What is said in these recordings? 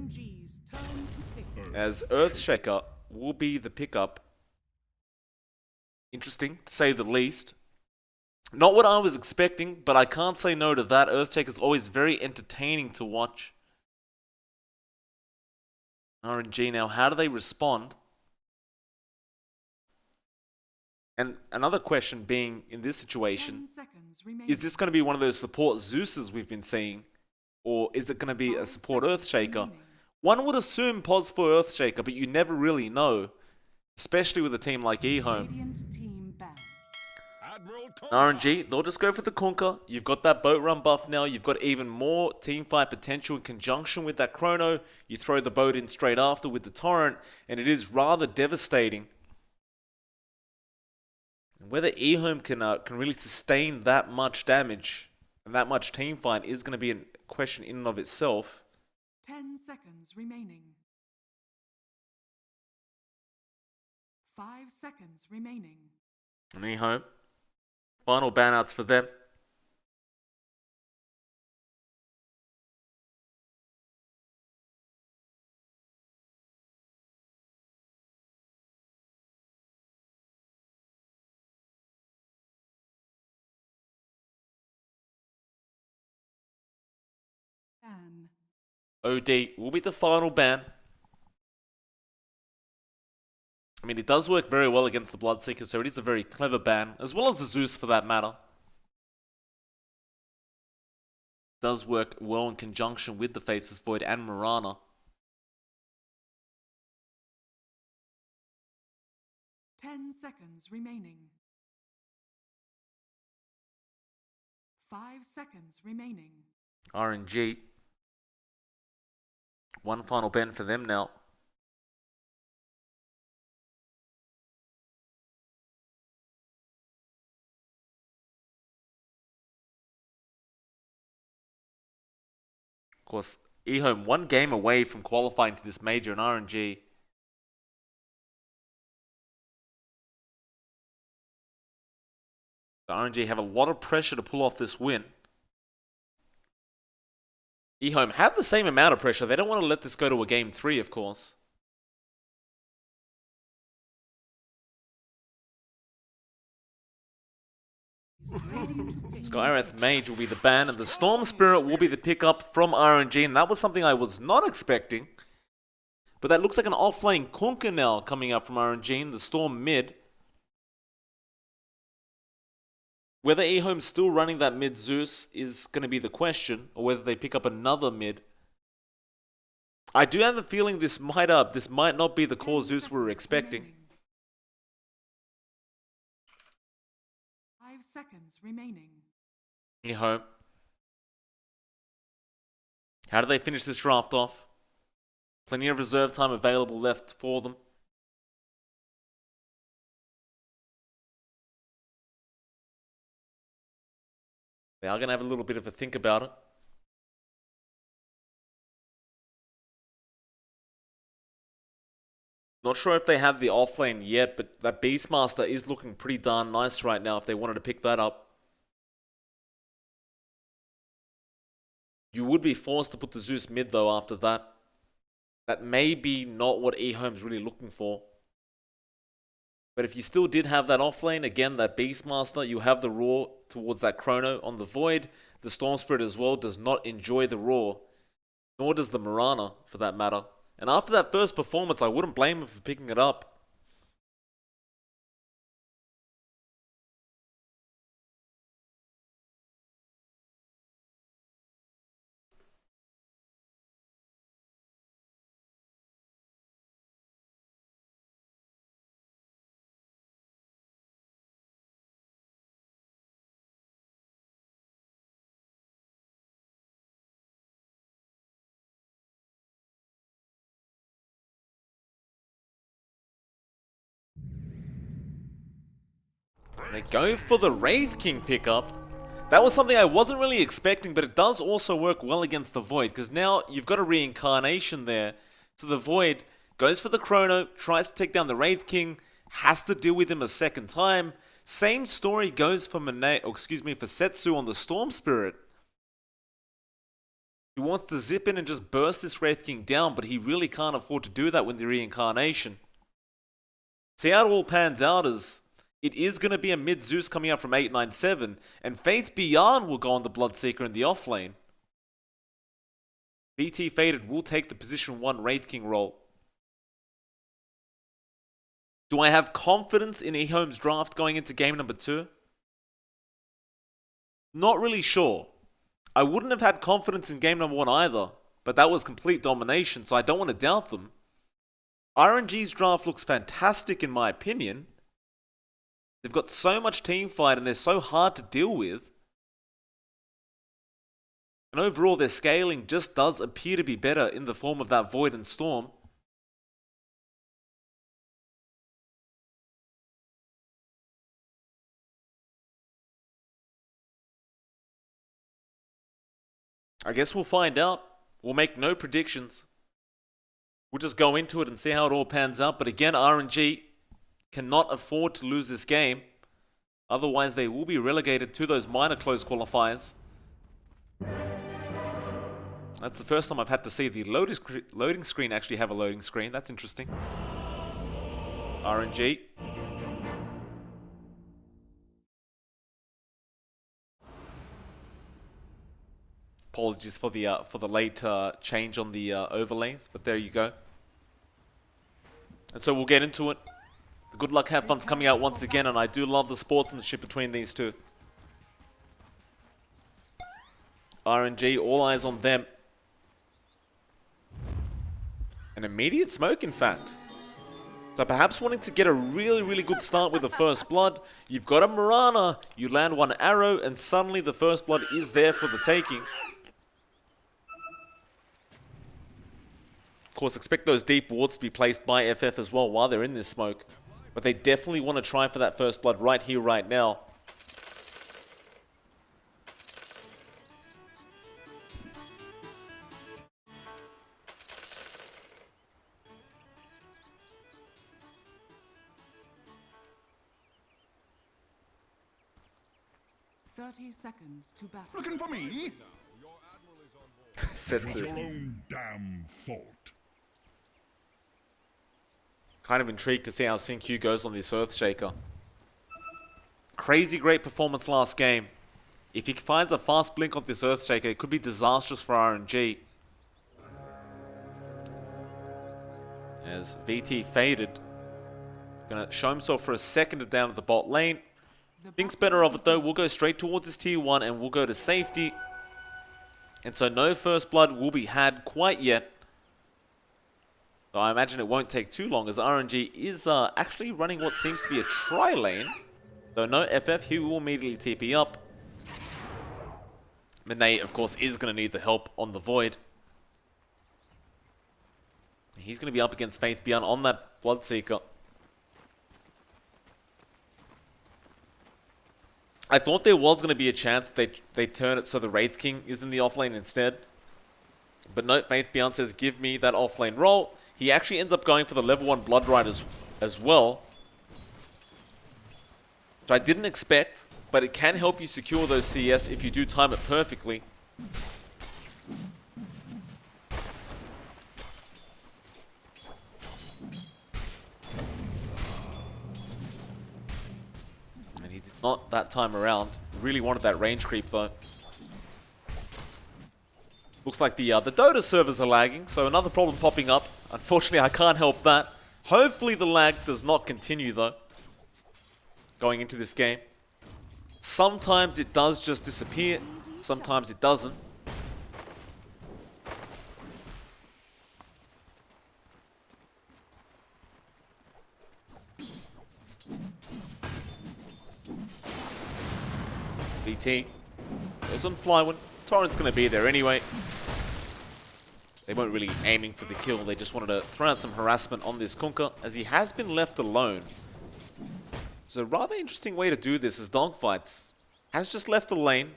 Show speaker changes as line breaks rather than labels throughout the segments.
RNG's turn to pick.
As Earthshaker will be the pickup. Interesting, to say the least. Not what I was expecting, but I can't say no to that. Earthshaker is always very entertaining to watch. RNG now, how do they respond? And another question being, in this situation, is this going to be one of those support Zeuses we've been seeing? Or is it going to be a support Earthshaker? One would assume pos for Earthshaker, but you never really know. Especially with a team like EHOME. RNG, they'll just go for the Kunkka. You've got that boat run buff now. You've got even more teamfight potential in conjunction with that Chrono. You throw the boat in straight after with the Torrent, and it is rather devastating. And whether EHOME can really sustain that much damage and that much teamfight is going to be a question in and of itself.
10 seconds remaining. 5 seconds remaining.
And EHOME, final banouts for them.
Ban.
OD will be the final ban. I mean, it does work very well against the Bloodseeker, so it is a very clever ban, as well as the Zeus for that matter. It does work well in conjunction with the Faceless Void and Mirana.
10 seconds remaining. 5 seconds remaining.
RNG. One final ban for them now. Of course, EHOME one game away from qualifying to this major in RNG. The RNG have a lot of pressure to pull off this win. EHOME have the same amount of pressure. They don't want to let this go to a game 3, of course. Skywrath Mage will be the ban, and the Storm Spirit will be the pickup from RNG, and that was something I was not expecting. But that looks like an offlane Kunkka now coming up from RNG in the Storm mid. Whether EHOME's still running that mid Zeus is going to be the question, or whether they pick up another mid. I do have a feeling this might not be the core Zeus we were expecting.
5 seconds remaining.
EHOME. How do they finish this draft off? Plenty of reserve time available left for them. They are going to have a little bit of a think about it. Not sure if they have the offlane yet, but that Beastmaster is looking pretty darn nice right now if they wanted to pick that up. You would be forced to put the Zeus mid though after that. That may be not what EHOME's really looking for. But if you still did have that offlane, again, that Beastmaster, you have the Roar towards that Chrono on the Void. The Storm Spirit as well does not enjoy the Roar. Nor does the Mirana, for that matter. And after that first performance, I wouldn't blame him for picking it up. They go for the Wraith King pickup. That was something I wasn't really expecting, but it does also work well against the Void, because now you've got a reincarnation there. So the Void goes for the Chrono, tries to take down the Wraith King, has to deal with him a second time. Same story goes for for Setsu on the Storm Spirit. He wants to zip in and just burst this Wraith King down, but he really can't afford to do that with the reincarnation. See how it all pans out as it is going to be a mid Zeus coming out from 897, and Faith Beyond will go on the Bloodseeker in the offlane. BT Faded will take the position 1 Wraith King role. Do I have confidence in EHOME's draft going into game number 2? Not really sure. I wouldn't have had confidence in game number 1 either, but that was complete domination, so I don't want to doubt them. RNG's draft looks fantastic in my opinion. They've got so much team fight and they're so hard to deal with. And overall their scaling just does appear to be better in the form of that Void and Storm. I guess we'll find out. We'll make no predictions. We'll just go into it and see how it all pans out. But again, RNG cannot afford to lose this game. Otherwise, they will be relegated to those minor close qualifiers. That's the first time I've had to see the loading screen actually have a loading screen. That's interesting. RNG. Apologies for the late change on the overlays, but there you go. And so we'll get into it. The Good Luck Have Fun's coming out once again, and I do love the sportsmanship between these two. RNG, all eyes on them. An immediate smoke, in fact. So perhaps wanting to get a really good start with the First Blood. You've got a Mirana, you land one arrow, and suddenly the First Blood is there for the taking. Of course, expect those deep wards to be placed by FF as well while they're in this smoke. But they definitely want to try for that First Blood right here, right now.
Thirty seconds to battle.
Looking for me?
Setsu.
Your own damn fault.
Kind of intrigued to see how Synq goes on this Earthshaker. Crazy great performance last game. If he finds a fast blink on this Earthshaker, it could be disastrous for RNG. As VT Faded. Gonna show himself for a second down at the bot lane. Thinks better of it though. We'll go straight towards his tier 1 and we'll go to safety. And so no First Blood will be had quite yet. So I imagine it won't take too long as RNG is actually running what seems to be a tri-lane. Though no FF, he will immediately TP up. Mene, of course, is going to need the help on the Void. He's going to be up against Faith Beyond on that Bloodseeker. I thought there was going to be a chance they turn it so the Wraith King is in the offlane instead. But no, Faith Beyond says, give me that offlane role. He actually ends up going for the level 1 Blood Riders as well. Which I didn't expect, but it can help you secure those CS if you do time it perfectly. And he did not that time around. Really wanted that range creep though. Looks like the Dota servers are lagging, so another problem popping up. Unfortunately, I can't help that. Hopefully the lag does not continue though, going into this game. Sometimes it does just disappear, sometimes it doesn't. VT goes on Flywind. Torrent's going to be there anyway. They weren't really aiming for the kill. They just wanted to throw out some harassment on this Kunkka as he has been left alone. It's a rather interesting way to do this as Dogfights has just left the lane.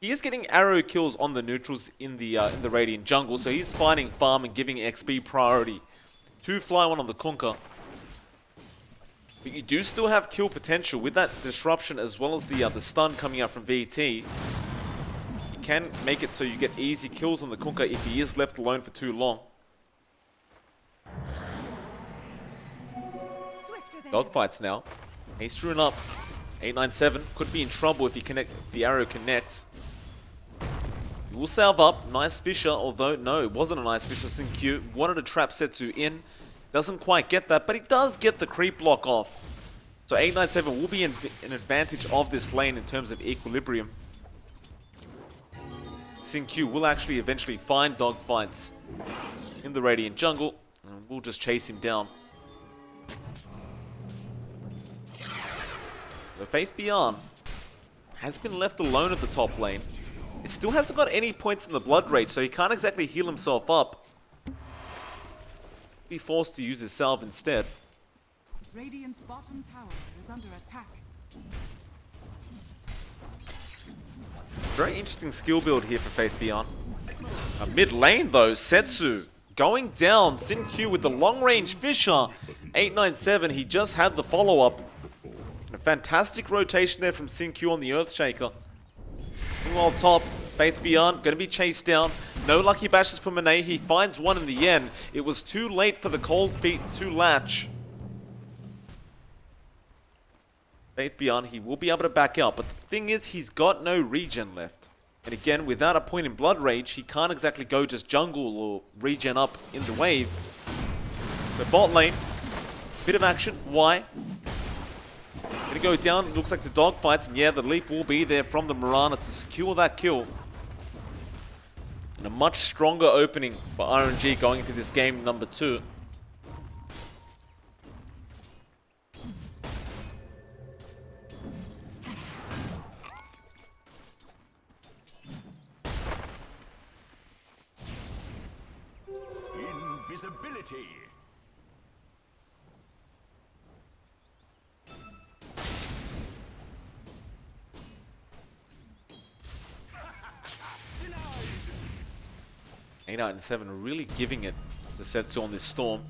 He is getting arrow kills on the neutrals in the Radiant jungle, so he's finding farm and giving XP priority to Fly1 on the Kunkka. But you do still have kill potential with that disruption as well as the stun coming out from VT. You can make it so you get easy kills on the Kunkka if he is left alone for too long. Dogfights now. Ace rune up. 897 could be in trouble if the arrow connects. He will salve up. Nice Fisher, although no, it wasn't a nice Fisher. Sin-Q wanted to trap Setsu in. Doesn't quite get that, but he does get the creep block off. So 897 will be an advantage of this lane in terms of equilibrium. Sin-Q will actually eventually find dogfights in the Radiant jungle, and we'll just chase him down. So Faith Beyond has been left alone at the top lane. He still hasn't got any points in the Blood Rage, so he can't exactly heal himself up. Be forced to use his salve instead.
Radiant's bottom tower is under attack.
Very interesting skill build here for Faith Beyond. Mid lane though, Setsu going down. Sin-Q with the long range Fisher. 897, he just had the follow up. A fantastic rotation there from Sin-Q on the Earthshaker. Meanwhile top, Faith Beyond going to be chased down. No lucky bashes for Monet. He finds one in the end. It was too late for the cold feet to latch. Faith Beyond, he will be able to back out, but the thing is, he's got no regen left. And again, without a point in Blood Rage, he can't exactly go just jungle or regen up in the wave. So bot lane, bit of action. Why? Gonna go down, looks like the dogfights, and yeah, the leap will be there from the Mirana to secure that kill. And a much stronger opening for RNG going into this game number 2.
Invisibility.
Eight and 7 are really giving it to Setsu on this storm.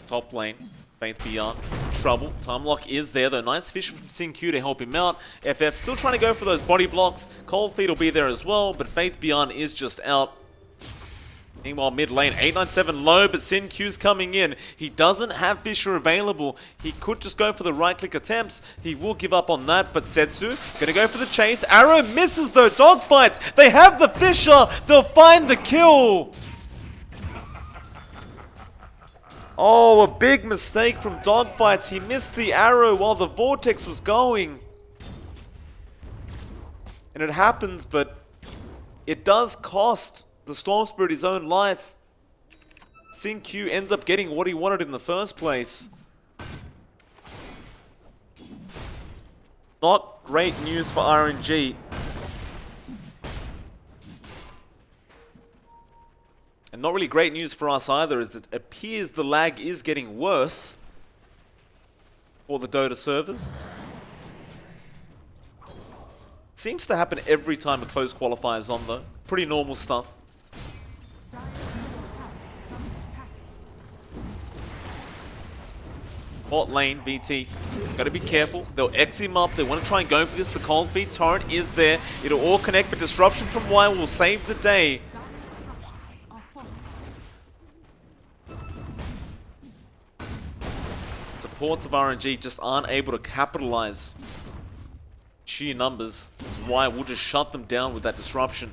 Top lane, Faith Beyond, trouble. Time lock is there though. Nice fish from Sin-Q to help him out. FF still trying to go for those body blocks. Cold Feet will be there as well, but Faith Beyond is just out. Meanwhile, mid lane, 897 low, but Sin-Q's coming in. He doesn't have Fisher available. He could just go for the right-click attempts. He will give up on that, but Setsu gonna go for the chase. Arrow misses though, dogfights. They have the Fisher. They'll find the kill. Oh, a big mistake from dogfights. He missed the arrow while the vortex was going. And it happens, but it does cost the Storm Spirit his own life. Sin-Q ends up getting what he wanted in the first place. Not great news for RNG. And not really great news for us either, as it appears the lag is getting worse for the Dota servers. Seems to happen every time a close qualifier is on though. Pretty normal stuff. Bot lane, VT. Gotta be careful. They'll X him up. They want to try and go for this. The cold feet torrent is there. It'll all connect, but disruption from Y will save the day. Supports of RNG just aren't able to capitalize sheer numbers. That's why we'll just shut them down with that disruption.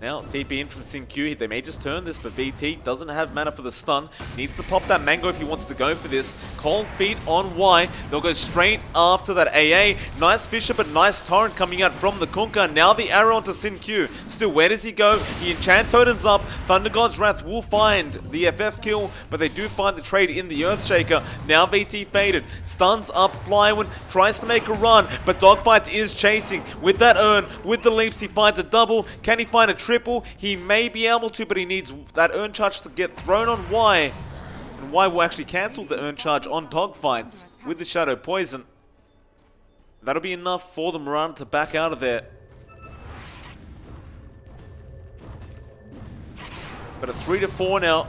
Now, TP in from Sin-Q. They may just turn this, but VT doesn't have mana for the stun. Needs to pop that mango if he wants to go for this. Cold feet on Y. They'll go straight after that AA. Nice Fisher, but nice torrent coming out from the Kunkka. Now the arrow onto Sin-Q. Still, where does he go? He enchant totems up. Thunder God's Wrath will find the FF kill, but they do find the trade in the Earthshaker. Now VT faded. Stuns up Flywind. Tries to make a run, but Dogfights is chasing. With that urn, with the leaps, he finds a double. Can he find a triple? He may be able to, but he needs that urn charge to get thrown on Y. And Y will actually cancel the urn charge on Dogfights with the Shadow Poison. That'll be enough for the Mirana to back out of there. But a 3-4 now.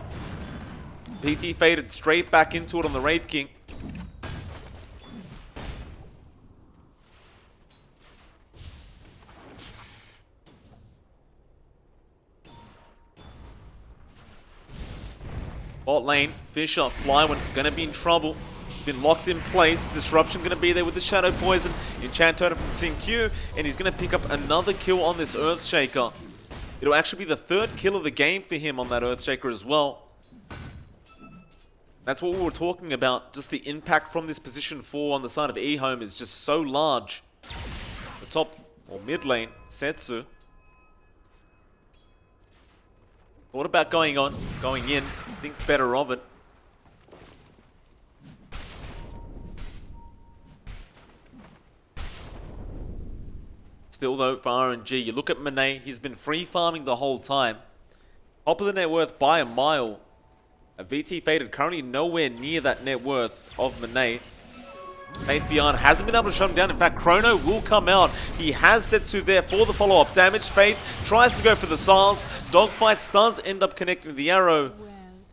PT faded straight back into it on the Wraith King. Bot lane, Fisher, Flywin gonna be in trouble. He's been locked in place. Disruption gonna be there with the Shadow Poison. Enchant Totem from Sin Q, and he's gonna pick up another kill on this Earthshaker. It'll actually be the third kill of the game for him on that Earthshaker as well. That's what we were talking about. Just the impact from this position 4 on the side of EHOME is just so large. The top or mid lane, Setsu. What about going in? Thinks better of it. Still though, for RNG, you look at Monet, he's been free farming the whole time. Top of the net worth by a mile. A VT faded, currently nowhere near that net worth of Monet. Faith Beyond hasn't been able to shut him down. In fact, Chrono will come out. He has Setsu there for the follow-up damage. Faith tries to go for the silence. Dogfights does end up connecting the arrow.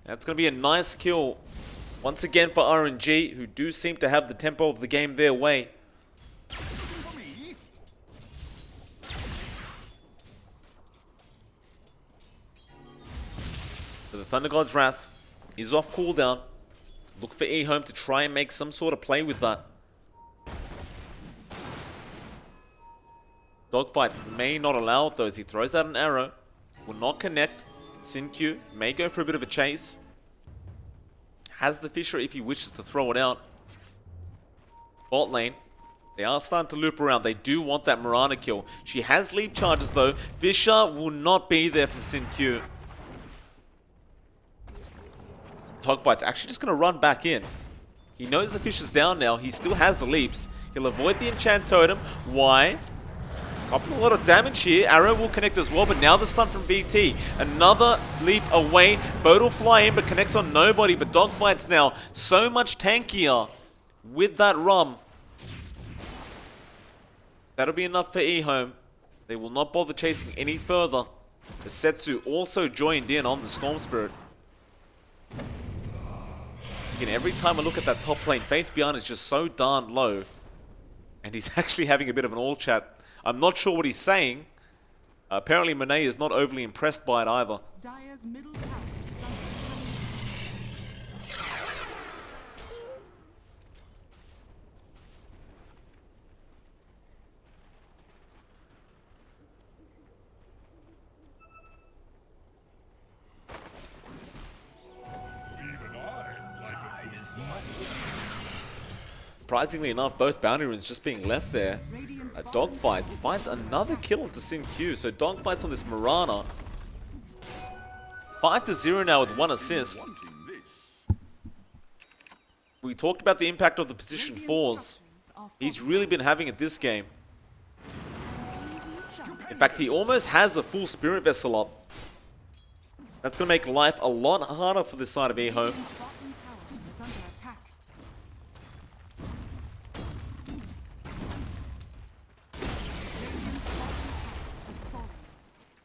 That's going to be a nice kill. Once again for RNG, who do seem to have the tempo of the game their way. So the Thunder God's Wrath is off cooldown. Look for EHOME to try and make some sort of play with that. Dogfights may not allow it though, as he throws out an arrow. Will not connect. Sin Q may go for a bit of a chase. Has the Fisher if he wishes to throw it out. Bot lane. They are starting to loop around. They do want that Mirana kill. She has leap charges though. Fisher will not be there from Sin Q. Dogfight's actually just going to run back in. He knows the fish is down now. He still has the leaps. He'll avoid the enchant totem. Why? Copping a lot of damage here. Arrow will connect as well, but now the stun from VT. Another leap away. Boat will fly in, but connects on nobody. But Dogfight's now so much tankier with that rum. That'll be enough for EHOME. They will not bother chasing any further. The Setsu also joined in on the Storm Spirit. Again, every time I look at that top lane, Faith Beyond is just so darn low. And he's actually having a bit of an all chat. I'm not sure what he's saying. Apparently Monet is not overly impressed by it either.
Dire's middle tower is under
Surprisingly enough, both bounty runes just being left there. Dogfights finds another kill into Sin Q. So Dogfights on this Mirana. 5-0 now with 1 assist. We talked about the impact of the position 4s. He's really been having it this game. In fact, he almost has a full Spirit Vessel up. That's going to make life a lot harder for this side of EHOME.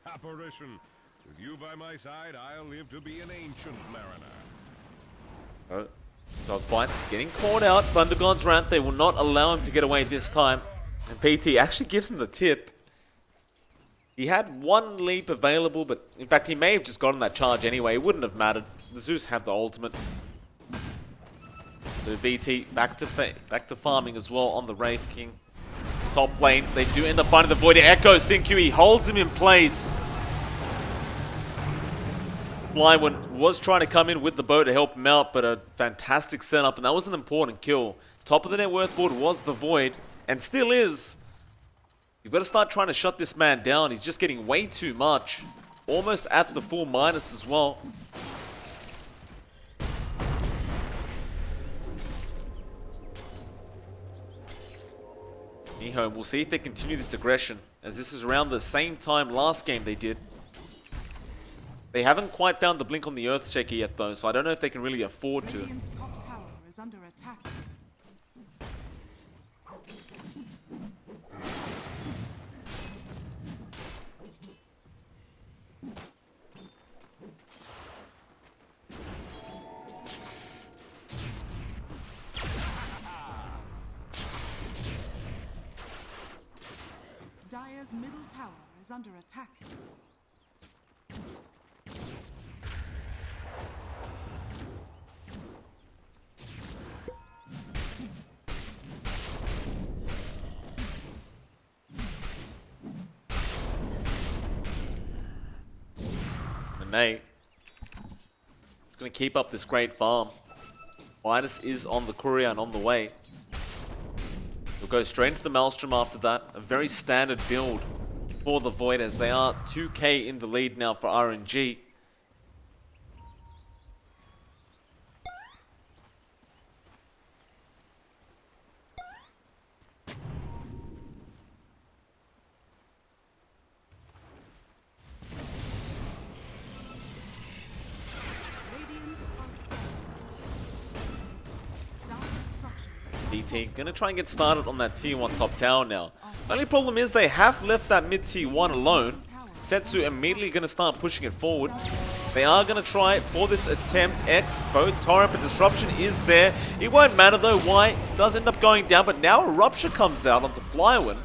Apparition. With you by my side, I'll live to be an ancient mariner.
Dogfights getting caught out. Thunder God's Wrath, they will not allow him to get away this time. And PT actually gives him the tip. He had one leap available, but in fact he may have just gotten that charge anyway. It wouldn't have mattered. The Zeus have the ultimate. So VT back to farming as well on the Wraith King. Top lane, they do end up finding the Void Echo. Sin Q, he holds him in place. Blywin was trying to come in with the boat to help him out, but a fantastic setup, and that was an important kill. Top of the net worth board was the Void, and still is. You've got to start trying to shut this man down. He's just getting way too much. Almost at the full minus as well. EHOME, we'll see if they continue this aggression, as this is around the same time last game they did. They haven't quite found the blink on the Earthshaker yet though, so I don't know if they can really afford to.
Radiant's top tower is under attack. Radiant's middle tower is under attack.
Nate. It's going to keep up this great farm. Midas is on the courier and on the way. He'll go straight into the Maelstrom after that. A very standard build for the Void as they are 2k in the lead now for RNG. DT gonna try and get started on that tier 1 top tower now. Only problem is they have left that mid tier 1 alone. Setsu immediately gonna start pushing it forward. They are gonna try for this attempt. X, both Torrent and Disruption is there. It won't matter though. Why? Does end up going down, but now a Rupture comes out onto Flywin.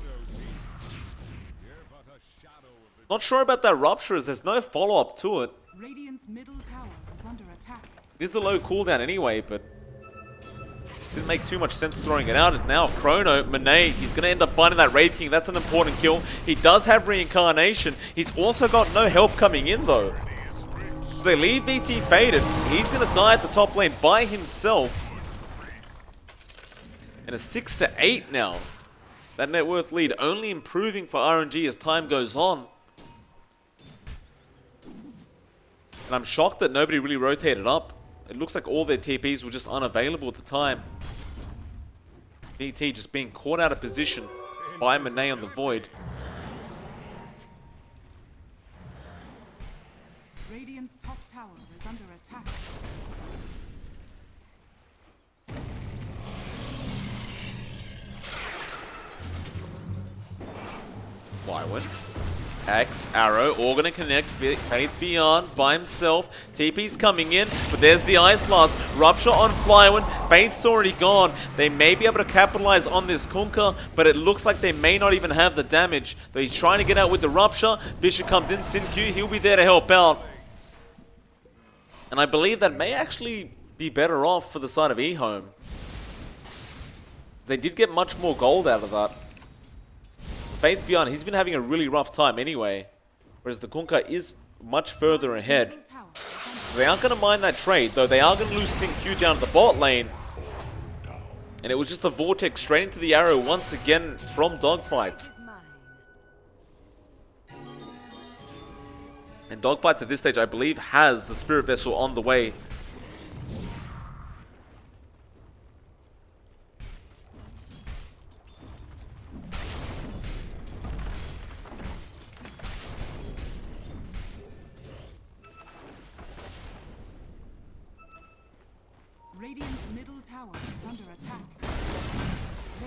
Not sure about that Rupture as there's no follow-up to it.
Radiant's middle tower is under attack.
It is a low cooldown anyway, but just didn't make too much sense throwing it out. And now Chrono, Monet, he's going to end up finding that Wraith King. That's an important kill. He does have Reincarnation. He's also got no help coming in though. So they leave VT faded. He's going to die at the top lane by himself. And a 6-8 now. That net worth lead only improving for RNG as time goes on. And I'm shocked that nobody really rotated up. It looks like all their TPs were just unavailable at the time. VT just being caught out of position by Monet on the Void.
Radiant's top tower is under attack.
Flywin. X, Arrow, all gonna connect. Faith Beyond by himself. TP's coming in, but there's the Ice Blast. Rupture on Flywin. Faith's already gone. They may be able to capitalize on this Kunkka, but it looks like they may not even have the damage. Though he's trying to get out with the Rupture. Bishop comes in, Sin-Q, he'll be there to help out. And I believe that may actually be better off for the side of EHOME. They did get much more gold out of that. Faith Beyond, he's been having a really rough time anyway, whereas the Kunkka is much further ahead. They aren't going to mind that trade, though they are going to lose Sin-Q down to the bot lane. And it was just the Vortex straight into the arrow once again from Dogfights. And Dogfights at this stage, I believe, has the Spirit Vessel on the way.
Radiant's middle tower is under attack.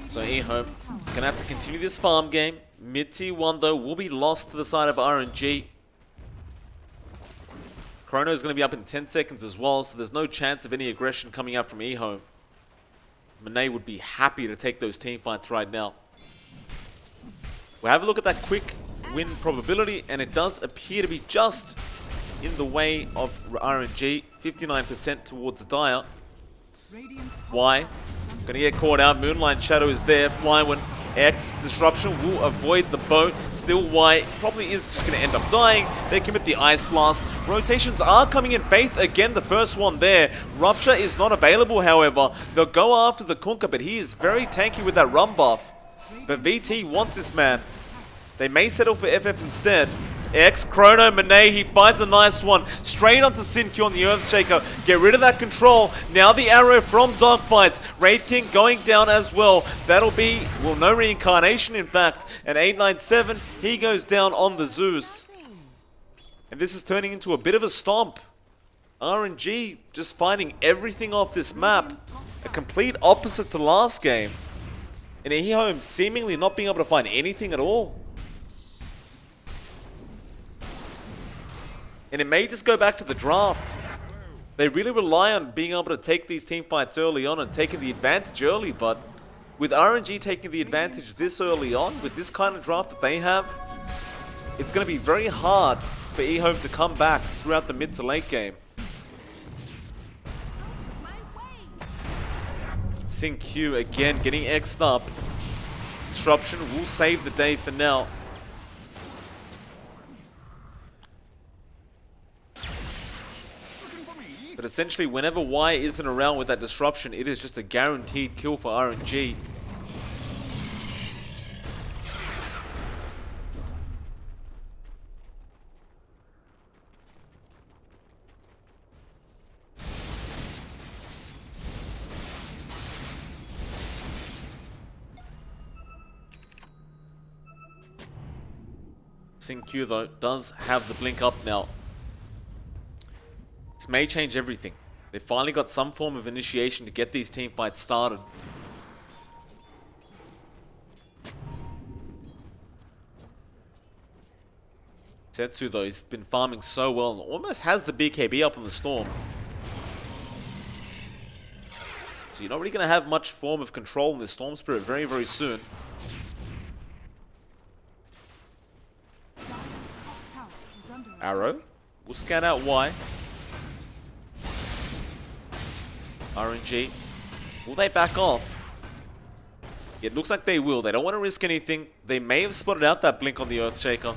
So EHOME gonna have to continue this farm game. Mid tier 1 though will be lost to the side of RNG. Chrono is gonna be up in 10 seconds as well, so there's no chance of any aggression coming out from EHOME. Monet would be happy to take those team fights right now. We'll have a look at that quick win probability, and it does appear to be just in the way of RNG. 59% towards the Dire. Why? Gonna get caught out. Moonlight Shadow is there. Flywin. X. Disruption will avoid the boat. Still Y probably is just gonna end up dying. They commit the Ice Blast. Rotations are coming in. Faith again, the first one there. Rupture is not available, however. They'll go after the Kunkka, but he is very tanky with that run buff. But VT wants this man. They may settle for FF instead. X, Chrono, Monet, he finds a nice one. Straight onto Sin-Q on the Earthshaker. Get rid of that control. Now the arrow from Dogfights. Wraith King going down as well. That'll be, well, no reincarnation in fact. And 897, he goes down on the Zeus. And this is turning into a bit of a stomp. RNG just finding everything off this map. A complete opposite to last game. And EHOME seemingly not being able to find anything at all. And it may just go back to the draft. They really rely on being able to take these team fights early on and taking the advantage early, but with RNG taking the advantage this early on, with this kind of draft that they have, it's going to be very hard for EHOME to come back throughout the mid to late game. Q again getting X'd up. Disruption will save the day for now. But essentially, whenever Y isn't around with that disruption, it is just a guaranteed kill for RNG. Q though does have the blink up now. This may change everything. They finally got some form of initiation to get these team fights started. Setsu though, he's been farming so well and almost has the BKB up on the Storm. So you're not really going to have much form of control in this Storm Spirit very, very soon. Arrow. We'll scan out Y. RNG. Will they back off? It looks like they will. They don't want to risk anything. They may have spotted out that blink on the Earthshaker.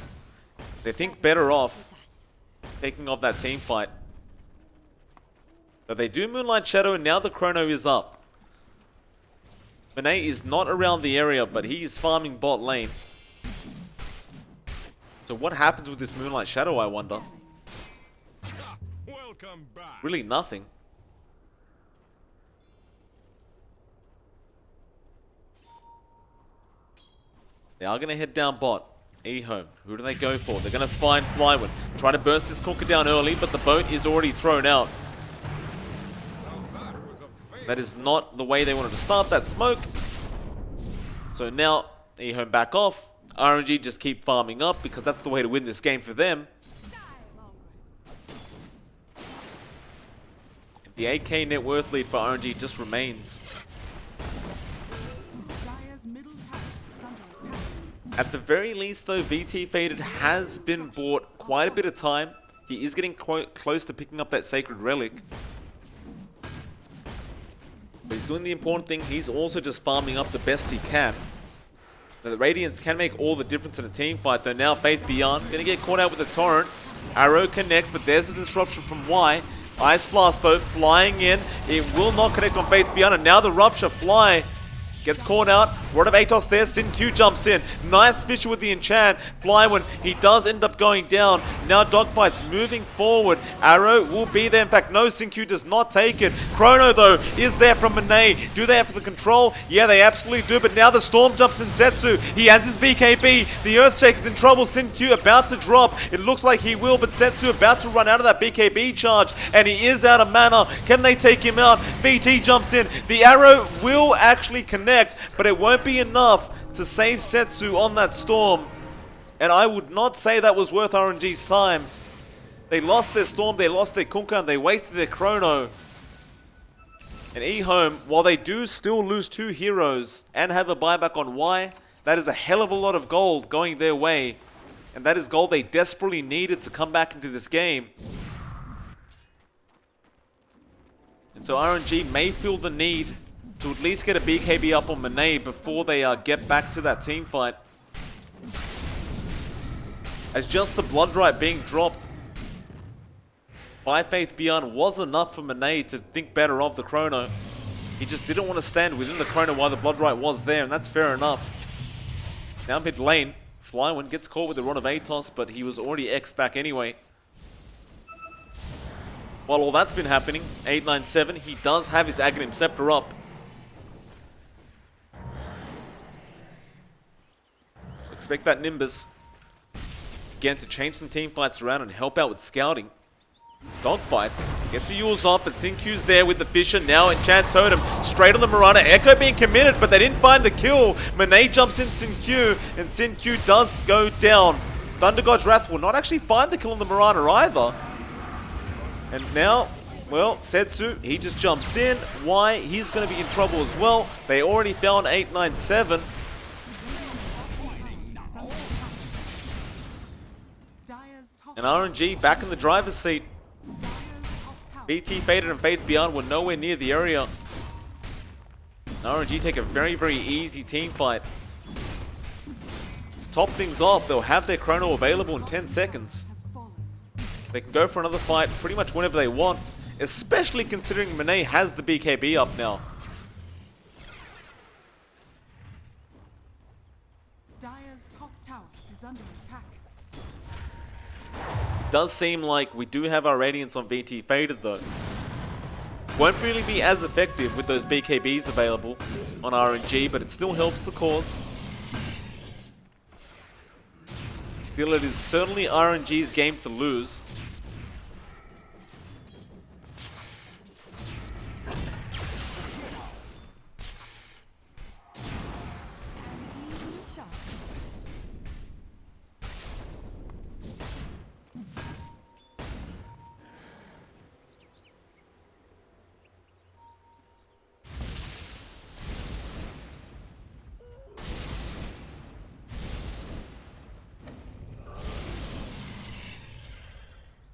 They think better off taking off that team fight. But they do Moonlight Shadow and now the Chrono is up. Monet is not around the area, but he is farming bot lane. So what happens with this Moonlight Shadow, I wonder?
Welcome back.
Really nothing. They are going to head down bot. EHOME. Who do they go for? They're going to find Flywind. Try to burst this Conker down early, but the boat is already thrown out. That is not the way they wanted to start that smoke. So now, EHOME back off. RNG just keep farming up because that's the way to win this game for them. The 8k net worth lead for RNG just remains. At the very least though, VT Faded has been bought quite a bit of time. He is getting close to picking up that Sacred Relic. But he's doing the important thing. He's also just farming up the best he can. Now, the Radiance can make all the difference in a team fight though. Now Faith Beyond gonna get caught out with the Torrent. Arrow connects, but there's the disruption from Y. Ice Blast though, flying in. It will not connect on Faith Beyond, and now the Rupture Fly gets caught out. Rod of Atos there. Q jumps in. Nice Fisher with the enchant. Flywind, he does end up going down. Now Dogfight's moving forward. Arrow will be there. In fact, no, Q does not take it. Chrono, though, is there from Monet. Do they have the control? Yeah, they absolutely do. But now the Storm jumps in Setsu. He has his BKB. The Earthshaker's in trouble. Q about to drop. It looks like he will, but Setsu about to run out of that BKB charge. And he is out of mana. Can they take him out? VT jumps in. The Arrow will actually connect, but it won't be enough to save Setsu on that Storm. And I would not say that was worth RNG's time. They lost their Storm, they lost their Kunkka, and they wasted their Chrono. And EHOME, while they do still lose 2 heroes and have a buyback on Y, that is a hell of a lot of gold going their way. And that is gold they desperately needed to come back into this game. And so RNG may feel the need to at least get a BKB up on Monet before they get back to that team fight. As just the Blood Right being dropped by Faith Beyond was enough for Monet to think better of the Chrono. He just didn't want to stand within the Chrono while the Blood Right was there, and that's fair enough. Now mid lane, Flywind gets caught with the Rod of Atos, but he was already X back anyway. While all that's been happening, 897, he does have his Aghanim Scepter up. Expect that Nimbus again to change some team fights around and help out with scouting. It's dogfights. Gets a Yule's off, but Q's there with the Fisher. Now Enchant Totem straight on the Mirana. Echo being committed, but they didn't find the kill. Monet jumps in Q, and Q does go down. Thunder God's Wrath will not actually find the kill on the Mirana either. And now Well, Setsu, he just jumps in. Why? He's going to be in trouble as well. They already found 897.
Dire's top
And RNG back in the driver's seat.
Dire's top tower
BT, Faded, and Faith Beyond were nowhere near the area. And RNG take a very, very easy team fight. To top things off, they'll have their chrono available in 10 seconds.
has fallen.
They can go for another fight pretty much whenever they want, especially considering Monet has the BKB up now.
Dire's top tower is under attack.
It does seem like we do have our Radiance on VT Faded though. Won't really be as effective with those BKBs available on RNG, but it still helps the cause. Still, it is certainly RNG's game to lose.
Easy shot.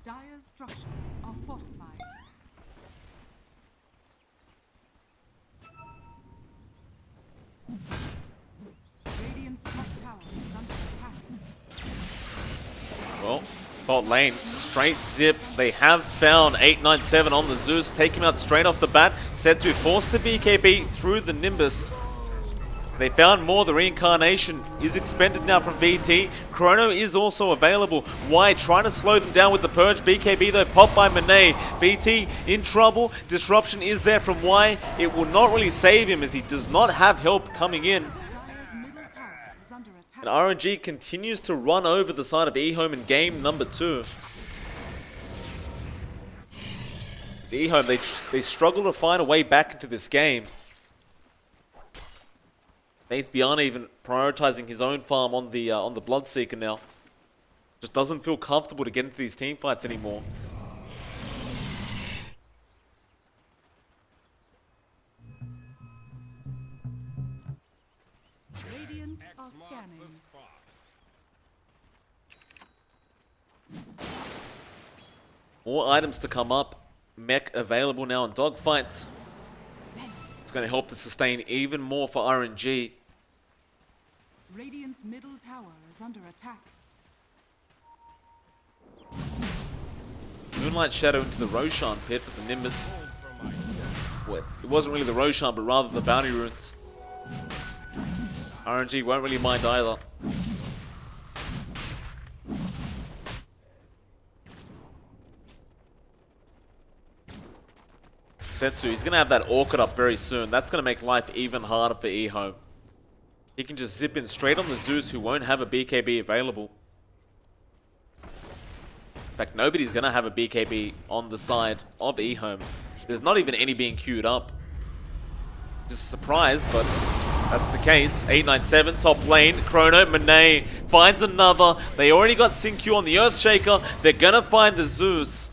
Dire's structures are fortified. Radiant's top tower is under attack.
Well, bot lane, straight zip. They have found 897 on the Zeus. Take him out straight off the bat. Setsu forced the BKB through the Nimbus. They found more. The reincarnation is expended now from VT. Chrono is also available. Why? Trying to slow them down with the purge. BKB though popped by Monet. VT in trouble. Disruption is there from Y. It will not really save him as he does not have help coming in.
Dire's middle tower is under attack.
And RNG continues to run over the side of EHOME in game number 2. As EHOME, they struggle to find a way back into this game. Faith Beyond even prioritizing his own farm on the Bloodseeker now. Just doesn't feel comfortable to get into these team fights anymore.
Radiant are scanning.
More items to come up. Mech available now in dogfights. It's going to help to sustain even more for RNG.
Radiant's middle tower is under attack.
Moonlight Shadow into the Roshan pit, but the Nimbus... Well, it wasn't really the Roshan, but rather the Bounty Runes. RNG won't really mind either. Setsu, he's going to have that Orchid up very soon. That's going to make life even harder for EHOME. He can just zip in straight on the Zeus, who won't have a BKB available. In fact, nobody's going to have a BKB on the side of EHOME. There's not even any being queued up. Just a surprise, but that's the case. 897, top lane. Chrono, Monet finds another. They already got Sync on the Earthshaker. They're going to find the Zeus.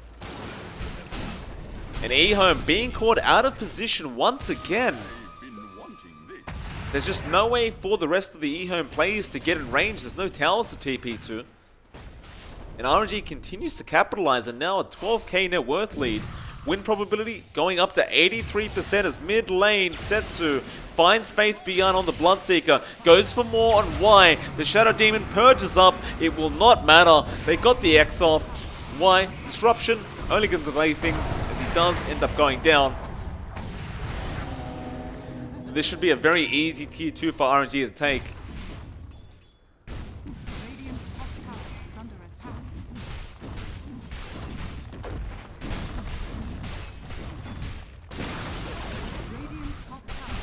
And EHOME being caught out of position once again. There's just no way for the rest of the EHOME players to get in range. There's no towers to TP to. And RNG continues to capitalize, and now a 12k net worth lead. Win probability going up to 83% as mid lane Setsu finds Faith Beyond on the Bloodseeker. Goes for more on Y. The Shadow Demon purges up. It will not matter. They got the X off. Y. Disruption only can delay things as he does end up going down. This should be a very easy tier 2 for RNG to take.
Radiant's top tower is under attack. Radiant's top tower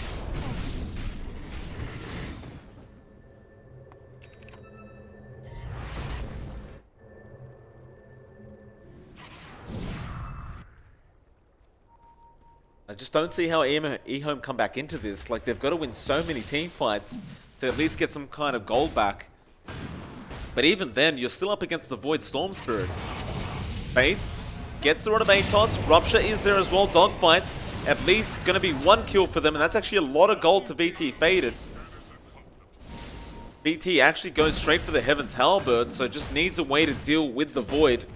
is falling.
I just don't see how EHOME come back into this. Like, they've got to win so many team fights to at least get some kind of gold back. But even then, you're still up against the Void Storm Spirit. Faith Gets the Rod of Atos. Rupture is there as well. Dogfights. At least going to be 1 kill for them. And that's actually a lot of gold to VT Faded. VT actually goes straight for the Heaven's Halberd. So just needs a way to deal with the Void.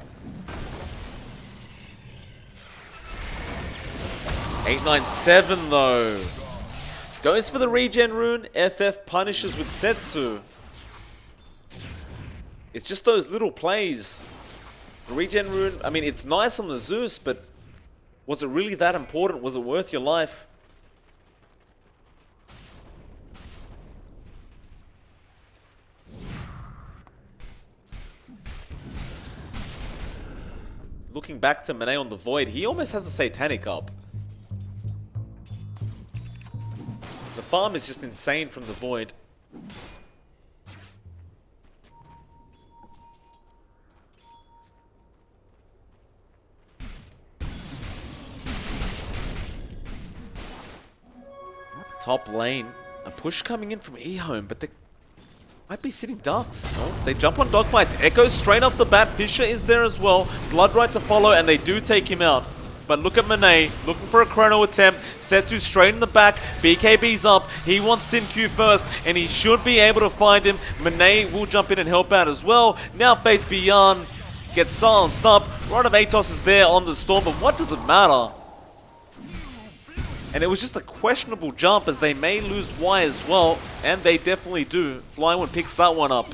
897 though. Goes for the regen rune. FF punishes with Setsu. It's just those little plays. The regen rune, I mean, it's nice on the Zeus, but was it really that important? Was it worth your life? Looking back to Monet on the Void, he almost has a Satanic up. The farm is just insane from the Void. Top lane, a push coming in from EHOME, but they might be sitting ducks. No, they jump on Dogbites. Echo straight off the bat. Fisher is there as well. Bloodright to follow, and they do take him out. But look at Monet, looking for a chrono attempt. Setsu straight in the back. BKB's up. He wants Sin-Q first, and he should be able to find him. Monet will jump in and help out as well. Now Faith Beyond gets silenced up. Rod of Atos is there on the Storm, but what does it matter? And it was just a questionable jump, as they may lose Y as well, and they definitely do. Flywood picks that one up.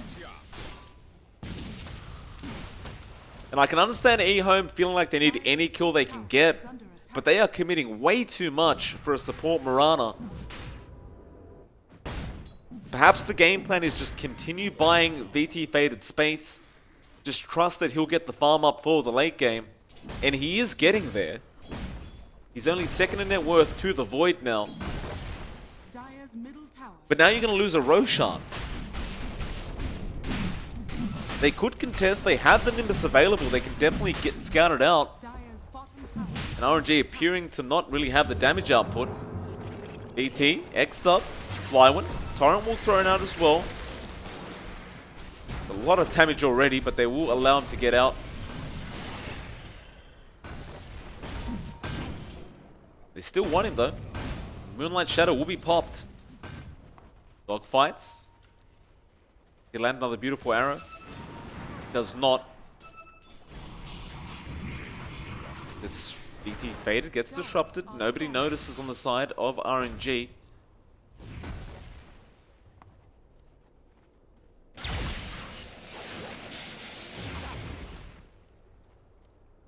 And I can understand EHOME feeling like they need any kill they can get, but they are committing way too much for a support Mirana. Perhaps the game plan is just continue buying VT Faded space, just trust that he'll get the farm up for the late game, and he is getting there. He's only second in net worth to the Void now. But now you're going to lose a Roshan. They could contest. They have the Nimbus available. They can definitely get scouted out. And RNG appearing to not really have the damage output. ET, X'd up, Flywind. Torrent will throw out as well. A lot of damage already, but they will allow him to get out. They still want him though. Moonlight Shadow will be popped. Dogfights. He lands another beautiful arrow. Does not. This BT Faded gets disrupted. Nobody notices on the side of RNG.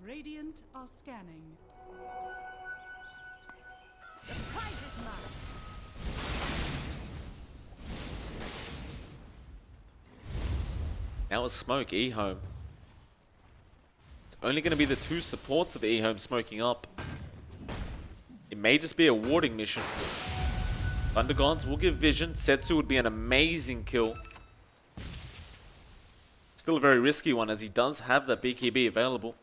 Radiant are scanning.
Now a smoke, EHOME. It's only going to be the 2 supports of EHOME smoking up. It may just be a warding mission. Thundergons will give vision. Setsu would be an amazing kill. Still a very risky one, as he does have that BKB available.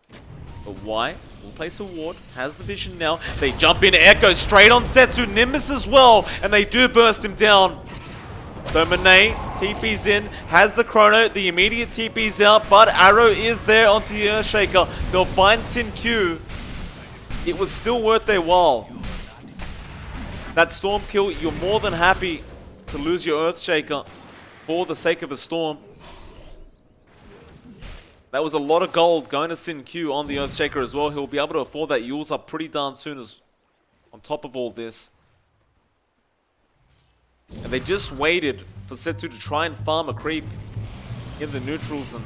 But why? Will place a ward. Has the vision now. They jump in. Echo straight on Setsu. Nimbus as well. And they do burst him down. So Monet TP's in. Has the chrono. The immediate TP's out. But Arrow is there onto the Earthshaker. They'll find Sin-Q. It was still worth their while. That Storm kill, you're more than happy to lose your Earthshaker for the sake of a Storm. That was a lot of gold going to Sin-Q on the Earthshaker as well. He'll be able to afford that Yules up pretty darn soon as on top of all this. And they just waited for Setsu to try and farm a creep in the neutrals and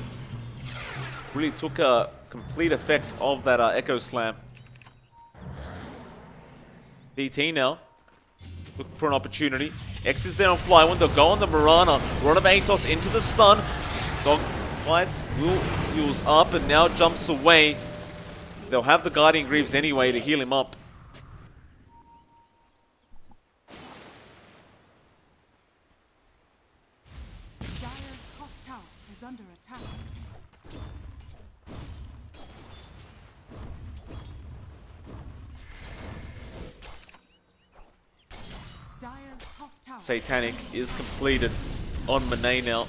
really took a complete effect of that Echo Slam. DT now. Looking for an opportunity. X is there on Flywind. They'll go on the Mirana. Rod of Atos into the stun. Dogfights will use up and now jumps away. They'll have the Guardian Greaves anyway to heal him up.
Dire's top tower is under attack. Dire's top tower.
Satanic is completed on Monet now.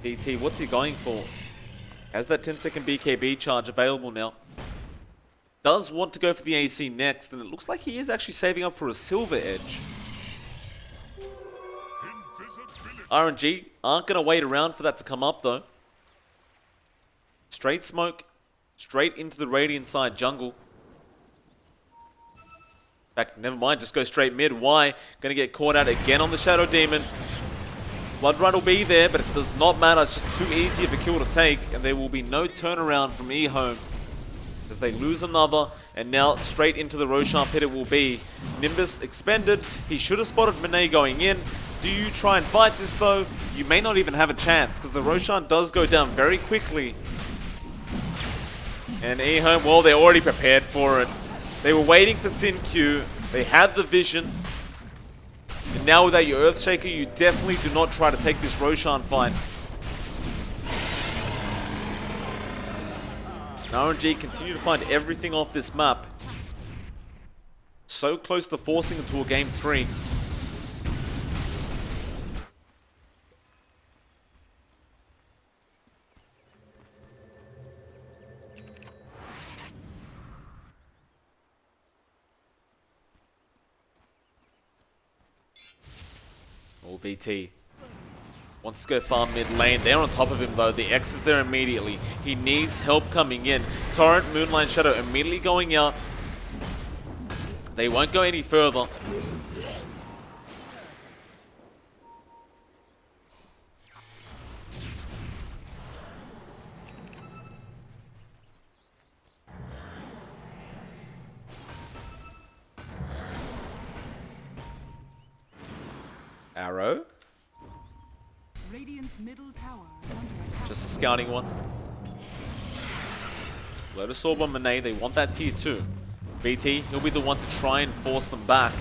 DT, what's he going for? Has that 10-second BKB charge available now. Does want to go for the AC next, and it looks like he is actually saving up for a silver edge. RNG aren't going to wait around for that to come up though. Straight smoke, straight into the Radiant side jungle. In fact, never mind, just go straight mid. Why? Going to get caught out again on the Shadow Demon. Blood Run will be there, but it does not matter. It's just too easy of a kill to take, and there will be no turnaround from EHOME as they lose another, and now straight into the Roshan pit it will be. Nimbus expended. He should have spotted Monet going in. Do you try and fight this though? You may not even have a chance, because the Roshan does go down very quickly. And EHOME, well, they're already prepared for it. They were waiting for Sin Q. They had the vision. And now without your Earthshaker, you definitely do not try to take this Roshan fight. And RNG continue to find everything off this map. So close to forcing into a game 3. Or VT wants to go farm mid lane. They're on top of him though. The X is there immediately. He needs help coming in. Torrent, Moonlight Shadow immediately going out. They won't go any further. Arrow.
Radiant's middle tower is under attack.
Just a scouting one. Lotus Orb on Monet. They want that tier 2. BT, he'll be the one to try and force them back.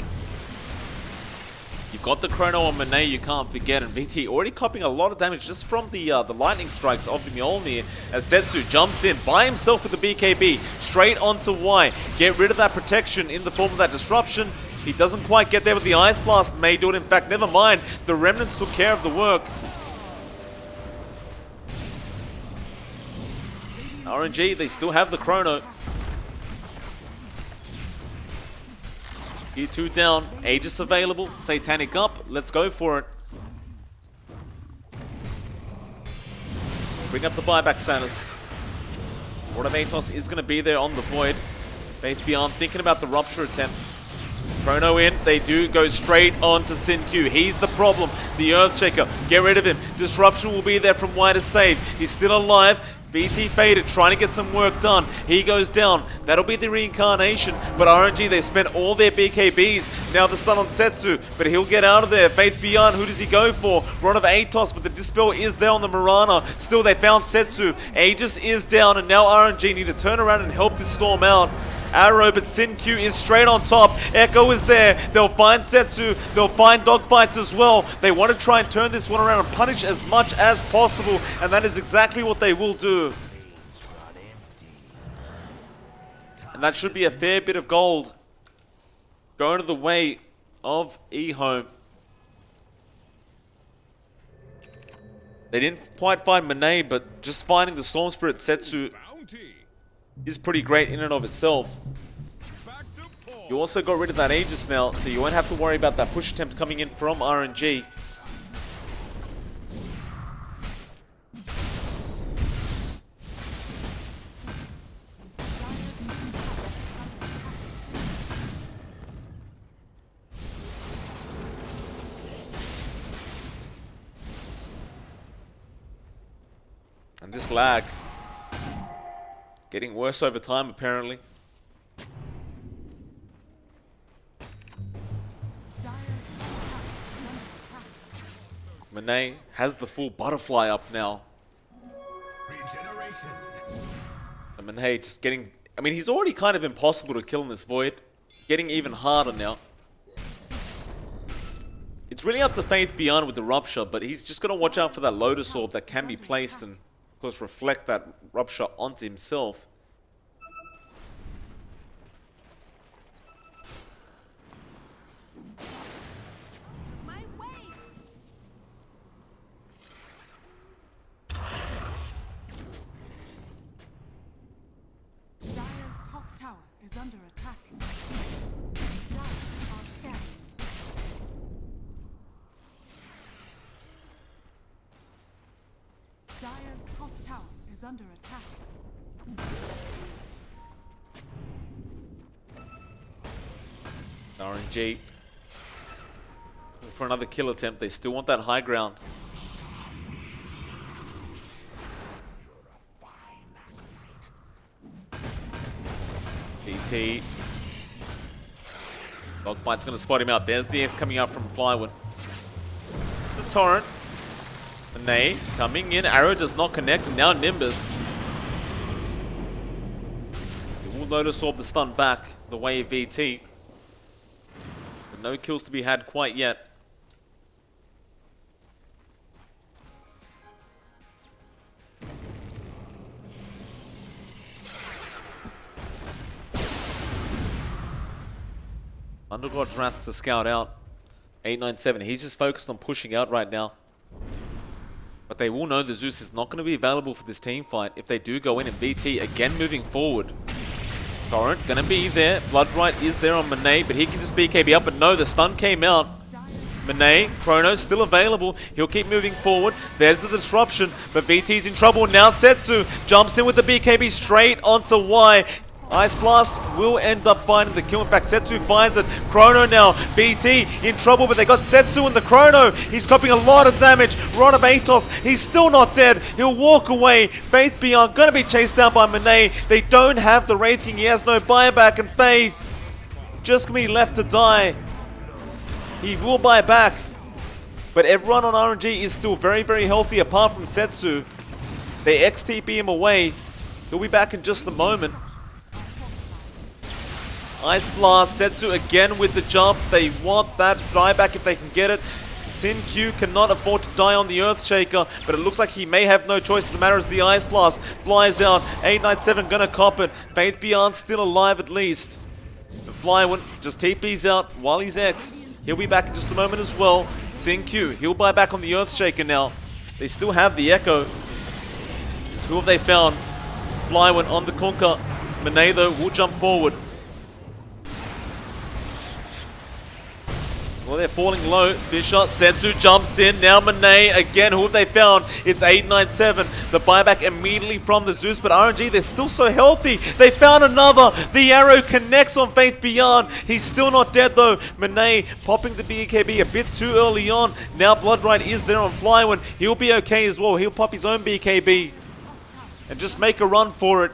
You've got the Chrono on Monet, you can't forget. And BT already copying a lot of damage just from the lightning strikes of the Mjolnir. As Setsu jumps in by himself with the BKB. Straight onto Y. Get rid of that protection in the form of that disruption. He doesn't quite get there with the Ice Blast. May do it. In fact, never mind. The Remnants took care of the work. RNG, they still have the Chrono. Tier 2 down. Aegis available. Satanic up. Let's go for it. Bring up the buyback status. Lord of Atos is going to be there on the Void. Faith Beyond thinking about the Rupture attempt. Chrono in, they do go straight on to Sin Q. He's the problem, the Earthshaker. Get rid of him. Disruption will be there from Y to save. He's still alive. BT faded, trying to get some work done. He goes down. That'll be the reincarnation. But RNG, they've spent all their BKBs. Now the stun on Setsu, but he'll get out of there. Faith Beyond, who does he go for? Rod of Atos, but the Dispel is there on the Mirana. Still, they found Setsu. Aegis is down, and now RNG need to turn around and help this storm out. Arrow, but Sin Q is straight on top. Echo is there. They'll find Setsu. They'll find dogfights as well. They want to try and turn this one around and punish as much as possible, and that is exactly what they will do. And that should be a fair bit of gold going to the way of EHOME. They didn't quite find Monet, but just finding the Storm Spirit Setsu is pretty great in and of itself. You also got rid of that Aegis now, so you won't have to worry about that push attempt coming in from RNG. And this lag getting worse over time, apparently. Monet has the full butterfly up now.
Regeneration.
And Monet just getting... I mean, he's already kind of impossible to kill in this Void. Getting even harder now. It's really up to Faith Beyond with the Rupture, but he's just going to watch out for that Lotus Orb that can be placed and, of course, reflect that Rupture onto himself.
is under attack. Dire are scanning. Dire's top tower is under attack.
RNG for another kill attempt. They still want that high ground. BT. Dogbite's going to spot him out. There's the X coming out from Flywood. The Torrent. Nay coming in. Arrow does not connect. And now Nimbus. You will notice Orb the stun back the way of VT. But no kills to be had quite yet. Undergod's Wrath to scout out. 897. He's just focused on pushing out right now. But they will know the Zeus is not going to be available for this team fight if they do go in, and BT again moving forward. Torrent going to be there. Bloodright is there on Monet, but he can just BKB up. But no, the stun came out. Monet, Chrono still available. He'll keep moving forward. There's the disruption, but BT's in trouble. Now Setsu jumps in with the BKB straight onto Y. Ice Blast will end up finding the kill. In fact, Setsu finds it. Chrono now. BT in trouble, but they got Setsu and the Chrono. He's copying a lot of damage. Rod of Atos, he's still not dead. He'll walk away. Faith Beyond going to be chased down by Monet. They don't have the Wraith King. He has no buyback, and Faith just going to be left to die. He will buy back, but everyone on RNG is still very, very healthy apart from Setsu. They XTP him away. He'll be back in just a moment. Ice Blast, Setsu again with the jump. They want that dieback if they can get it. Sin Q cannot afford to die on the Earthshaker, but it looks like he may have no choice. The matter is the Ice Blast flies out. 897 gonna cop it. Faith Beyond still alive at least. The Flywood just TP's out while he's X'd. He'll be back in just a moment as well. Sin Q, he'll buy back on the Earthshaker now. They still have the Echo. So who have they found? Flywood on the Kunkka. Monet though will jump forward. Well, they're falling low. Fishshot, Setsu jumps in. Now Monet again. Who have they found? It's 897. The buyback immediately from the Zeus, but RNG, they're still so healthy. They found another. The arrow connects on Faith Beyond. He's still not dead though. Monet popping the BKB a bit too early on. Now Bloodright is there on Flywood. He'll be okay as well. He'll pop his own BKB and just make a run for it.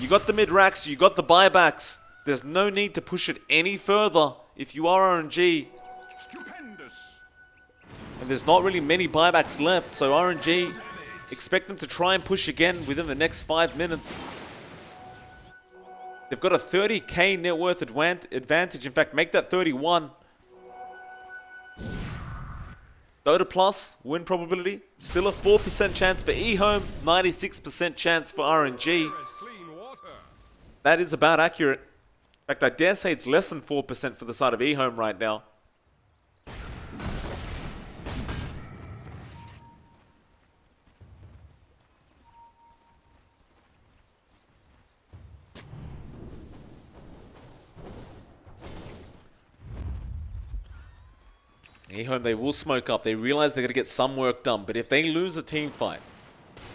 You got the mid-racks. You got the buybacks. There's no need to push it any further if you are RNG. And there's not really many buybacks left, so RNG, expect them to try and push again within the next 5 minutes. They've got a 30k net worth advantage. In fact, make that 31. Dota Plus, win probability, still a 4% chance for EHOME, 96% chance for RNG. That is about accurate. In fact, I dare say it's less than 4% for the side of EHOME right now. EHOME, they will smoke up. They realize they're going to get some work done. But if they lose a team fight,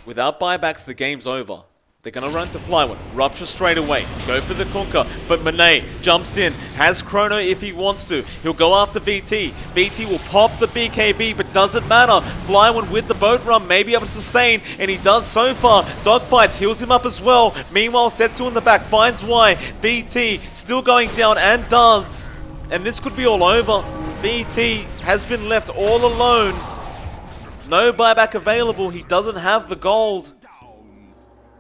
without buybacks, the game's over. They're going to run to Flywood. Rupture straight away. Go for the Kunkka. But Monet jumps in. Has Chrono if he wants to. He'll go after VT. VT will pop the BKB, but doesn't matter. Flywood with the boat run may be able to sustain, and he does so far. Dogbites heals him up as well. Meanwhile, Setsu in the back finds Y. VT still going down and does. And this could be all over. VT has been left all alone. No buyback available. He doesn't have the gold.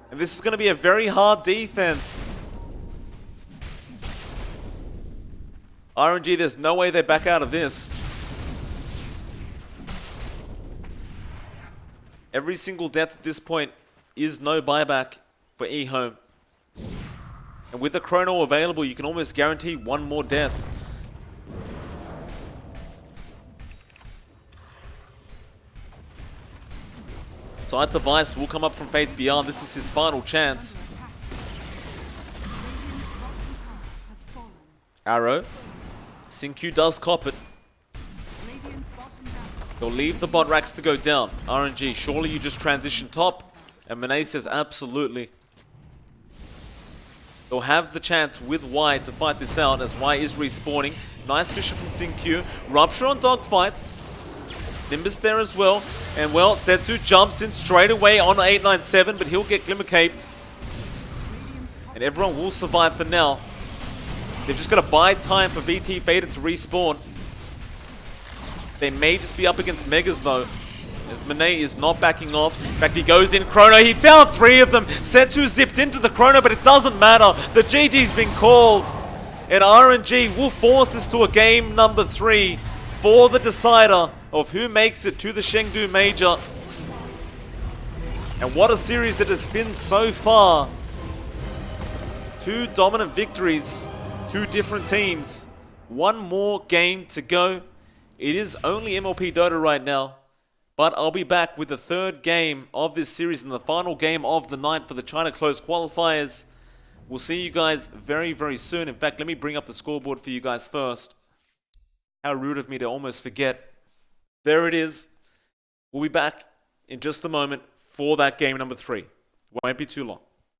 And this is going to be a very hard defense. RNG, there's no way they back out of this. Every single death at this point is no buyback for EHOME. And with the Chrono available, you can almost guarantee one more death. Scythe the Vice will come up from Faith Beyond. This is his final chance. Arrow. Xingqiu does cop it.
Radiant's bottom tower.
They'll leave the bot racks to go down. RNG, surely you just transition top? And Monet says absolutely. They'll have the chance with Y to fight this out as Y is respawning. Nice vision from Xingqiu. Rupture on dogfights. Nimbus there as well. And well, Setsu jumps in straight away on 897, but he'll get Glimmer Caped. And everyone will survive for now. They've just got to buy time for VT Fader to respawn. They may just be up against Megas though, as Monet is not backing off. In fact, he goes in Chrono. He found 3 of them. Setsu zipped into the Chrono, but it doesn't matter. The GG's been called. And RNG will force us to a game number 3 for the decider of who makes it to the Chengdu Major. And what a series it has been so far. 2 dominant victories, 2 different teams. 1 more game to go. It is only MLP Dota right now, but I'll be back with the 3rd game of this series and the final game of the night for the China Close Qualifiers. We'll see you guys very, very soon. In fact, let me bring up the scoreboard for you guys first. How rude of me to almost forget. There it is. We'll be back in just a moment for that game number 3. Won't be too long.